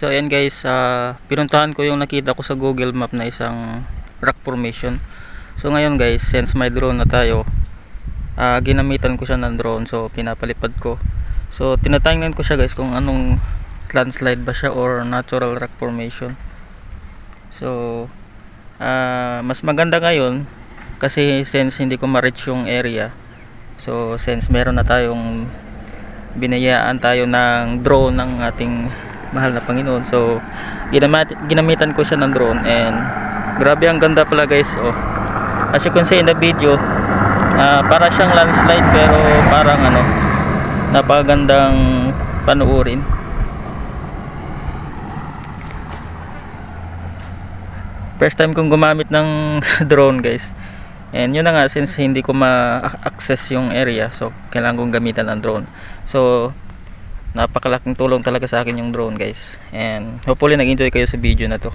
So ayan guys, pinuntahan ko yung nakita ko sa Google Map na isang rock formation. So ngayon guys, since may drone na tayo, ginamitan ko siya ng drone. So pinapalipad ko. So tinatingnan ko siya guys kung anong landslide ba siya or natural rock formation. So mas maganda ngayon kasi since hindi ko ma-reach yung area. So since meron na tayong binayaan tayo ng drone ng ating mahal na Panginoon. So ginamitan ko siya ng drone and grabe ang ganda pala guys. As you can see in the video, para siyang landslide pero parang napakagandang panuorin. First time kong gumamit ng drone guys. And yun na nga, since hindi ko ma-access yung area, so kailangan kong gamitan ng drone. So napakalaking tulong talaga sa akin yung drone guys. And hopefully nag-enjoy kayo sa video na to.